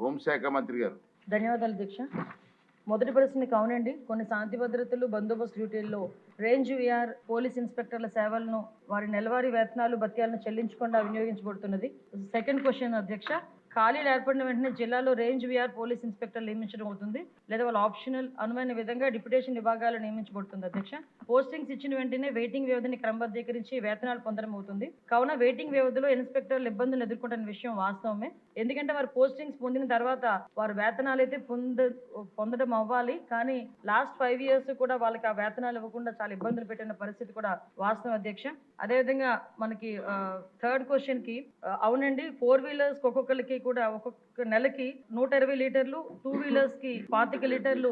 హోంశాఖ మంత్రి గారు. ధన్యవాదాలు అధ్యక్ష. మొదటి ప్రశ్నకి అవునండి, కొన్ని శాంతి భద్రతలు బందోబస్తు డ్యూటీల్లో రేంజ్ విఆర్ పోలీస్ ఇన్స్పెక్టర్ల సేవలను వారి నెలవారీ వేతనాలు భత్యాలను చెల్లించకుండా వినియోగించబడుతున్నది. సెకండ్ క్వశ్చన్ అధ్యక్ష, ఖాళీలు ఏర్పడిన వెంటనే జిల్లాలో రేంజ్ విఆర్ పోలీస్ ఇన్స్పెక్టర్ నియమించడం అవుతుంది లేదా వాళ్ళ ఆప్షనల్ అనువైన విధంగా డిప్యుటేషన్ విభాగాలు నియమించబడుతుంది అధ్యక్ష. పోస్టింగ్స్ ఇచ్చిన వెంటనే వెయిటింగ్ వ్యవధిని క్రమబద్ధీకరించి వేతనాలు పొందడం అవుతుంది. కావున వెయిటింగ్ వ్యవధిలో ఇన్స్పెక్టర్లు ఇబ్బందులు ఎదుర్కొంటున్న విషయం వాస్తవమే. ఎందుకంటే వారు పోస్టింగ్స్ పొందిన తర్వాత వారు వేతనాలు అయితే పొందడం అవ్వాలి, కానీ లాస్ట్ 5 years కూడా వాళ్ళకి ఆ వేతనాలు ఇవ్వకుండా చాలా ఇబ్బందులు పెట్టిన పరిస్థితి కూడా వాస్తవం అధ్యక్ష. అదేవిధంగా మనకి థర్డ్ క్వశ్చన్ కి అవునండి, 4 wheelers ఒక్కొక్కరికి కూడా ఒక్కొక్క నెలకి 120 లీటర్లు, 2 wheelers కి 25 లీటర్లు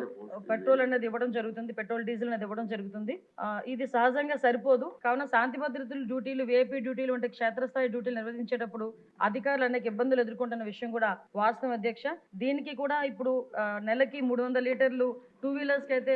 పెట్రోల్ అనేది ఇవ్వడం జరుగుతుంది, పెట్రోల్ డీజిల్ అనేది ఇవ్వడం జరుగుతుంది. ఇది సహజంగా సరిపోదు. కావున శాంతి భద్రతలు డ్యూటీలు, వేపీ డ్యూటీలు వంటి క్షేత్రస్థాయి డ్యూటీలు నిర్వహించేటప్పుడు అధికారులు అనేక ఇబ్బందులు ఎదుర్కొంటున్న విషయం కూడా వాస్తవం అధ్యక్ష. దీనికి కూడా ఇప్పుడు నెలకి 300 లీటర్లు, 2 wheelers కి అయితే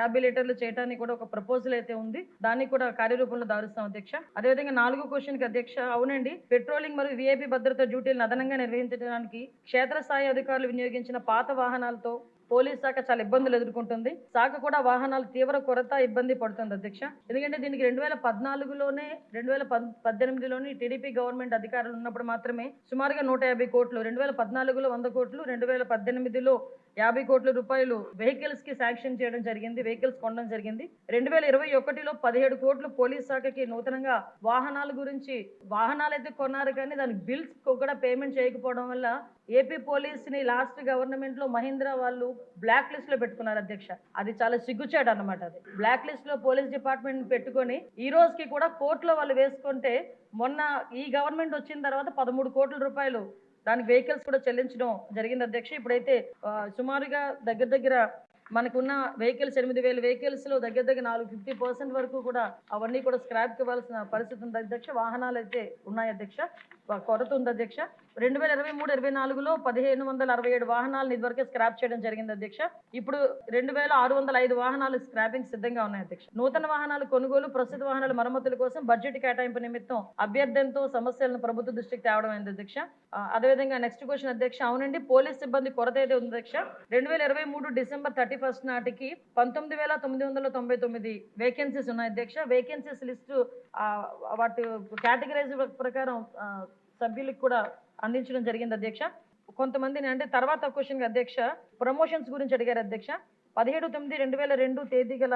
50 లీటర్లు చేయడానికి కూడా ఒక ప్రపోజల్ అయితే ఉంది. దాన్ని కూడా కార్యరూపంలో దారుస్తాం అధ్యక్ష. అదేవిధంగా 4వ క్వశ్చన్ కి అధ్యక్ష, అవునండి, పెట్రోలింగ్ మరియు విఐపి భద్రతా డ్యూటీలను అదనంగా నిర్వహించడానికి క్షేత్రస్థాయి అధికారులు వినియోగించిన పాత వాహనాలతో పోలీస్ శాఖ చాలా ఇబ్బందులు ఎదుర్కొంటుంది. శాఖ కూడా వాహనాలు తీవ్ర కొరత ఇబ్బంది పడుతుంది అధ్యక్ష. ఎందుకంటే దీనికి 2014లోనే 2018లోని టీడీపీ గవర్నమెంట్ అధికారులు ఉన్నప్పుడు మాత్రమే సుమారుగా 150 కోట్లు, 2014లో 100 కోట్లు, 2018లో 50 కోట్ల రూపాయలు వెహికల్స్ కి శాంక్షన్ చేయడం జరిగింది, వెహికల్స్ కొనడం జరిగింది. 2021లో 17 కోట్లు పోలీస్ శాఖకి నూతనంగా వాహనాల గురించి, వాహనాలు అయితే కొన్నారు కానీ దానికి బిల్స్ కూడా పేమెంట్ చేయకపోవడం వల్ల ఏపీ పోలీస్ ని లాస్ట్ గవర్నమెంట్ లో మహీంద్రా వాళ్ళు బ్లాక్ లిస్ట్ లో పెట్టుకున్నారు అధ్యక్ష. అది చాలా సిగ్గుచేట అన్నమాట. అది బ్లాక్ లిస్ట్ లో పోలీస్ డిపార్ట్మెంట్ పెట్టుకొని ఈ రోజుకి కూడా కోర్టులో వాళ్ళు వేసుకుంటే, మొన్న ఈ గవర్నమెంట్ వచ్చిన తర్వాత 13 కోట్ల రూపాయలు దానికి వెహికల్స్ కూడా చెల్లించడం జరిగింది అధ్యక్ష. ఇప్పుడైతే సుమారుగా దగ్గర మనకున్న వెహికల్స్ 8,000 వెహికల్స్ లో దగ్గర 50% వరకు కూడా అవన్నీ కూడా స్క్రాప్ ఇవ్వాల్సిన పరిస్థితి ఉంది అధ్యక్ష. వాహనాలు అయితే ఉన్నాయి అధ్యక్ష, కొరత ఉంది అధ్యక్ష. 2023-24లో 1,567 వాహనాలను ఇదివరకే స్క్రాప్ చేయడం జరిగింది అధ్యక్ష. ఇప్పుడు 2,605 వాహనాలు స్క్రాపింగ్ సిద్ధంగా ఉన్నాయి అధ్యక్ష. నూతన వాహనాలు కొనుగోలు, ప్రస్తుత వాహనాల మరమ్మతుల కోసం బడ్జెట్ కేటాయింపు నిమిత్తం అభ్యర్థనతో సమస్యలను ప్రభుత్వ దృష్టికి తేవడం అయింది అధ్యక్ష. అదేవిధంగా నెక్స్ట్ క్వశ్చన్ అధ్యక్ష, అవునండి, పోలీస్ సిబ్బంది కొరత అయితే ఉంది అధ్యక్ష. 2023 డిసెంబర్ 31 నాటికి 19,999 వేకెన్సీస్ ఉన్నాయి అధ్యక్ష. వేకెన్సీస్ లిస్టు వాటి కేటగిరైజ్ ప్రకారం సభ్యులకు కూడా అందించడం జరిగింది అధ్యక్ష. కొంతమందిని అంటే తర్వాత క్వశ్చన్ అధ్యక్ష, ప్రమోషన్స్ గురించి అడిగారు అధ్యక్ష. 17/9/2002 తేదీ గల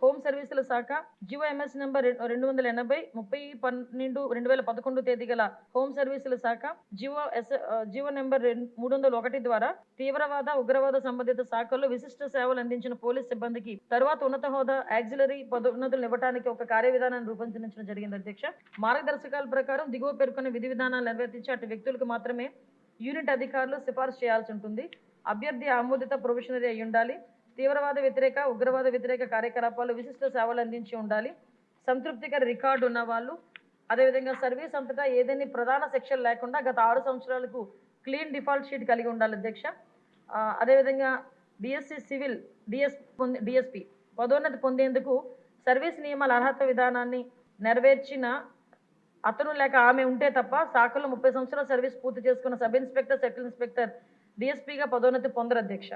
హోమ్ సర్వీసుల శాఖ జియో ఎంఎస్ నెంబర్ 280, 30/12/2011 తేదీ గల హోమ్ సర్వీసుల శాఖ జియో నెంబర్ 301 ద్వారా తీవ్రవాద, ఉగ్రవాద సంబంధిత శాఖల్లో విశిష్ట సేవలు అందించిన పోలీస్ సిబ్బందికి తర్వాత ఉన్నత హోదా యాక్సిలరీ పదోన్నతులు ఇవ్వడానికి ఒక కార్యవిధానాన్ని రూపొందించడం జరిగింది అధ్యక్ష. మార్గదర్శకాల ప్రకారం దిగువ పేర్కొన్న విధి విధానాలు నిర్వర్తించి అటు వ్యక్తులకు మాత్రమే యూనిట్ అధికారులు సిఫార్సు చేయాల్సి ఉంటుంది. అభ్యర్థి ఆమోదిత ప్రొఫెషనరీ అయి ఉండాలి. తీవ్రవాద వ్యతిరేక, ఉగ్రవాద వ్యతిరేక కార్యకలాపాలు విశిష్ట సేవలు అందించి ఉండాలి. సంతృప్తికర రికార్డు ఉన్న వాళ్ళు, అదేవిధంగా సర్వీస్ అంతటా ఏదైనా ప్రధాన సెక్షన్ లేకుండా గత 6 సంవత్సరాలకు క్లీన్ డిఫాల్ట్ షీట్ కలిగి ఉండాలి అధ్యక్ష. అదేవిధంగా బిఎస్సి సివిల్ డిఎస్పి పదోన్నతి పొందేందుకు సర్వీస్ నియమాల అర్హత విధానాన్ని నెరవేర్చిన అతను లేక ఆమె ఉంటే తప్ప శాఖలో 30 సంవత్సరాల సర్వీస్ పూర్తి చేసుకున్న సబ్ ఇన్స్పెక్టర్, సెక్టర్ ఇన్స్పెక్టర్, డిఎస్పీగా పదోన్నతి పొందరు అధ్యక్ష.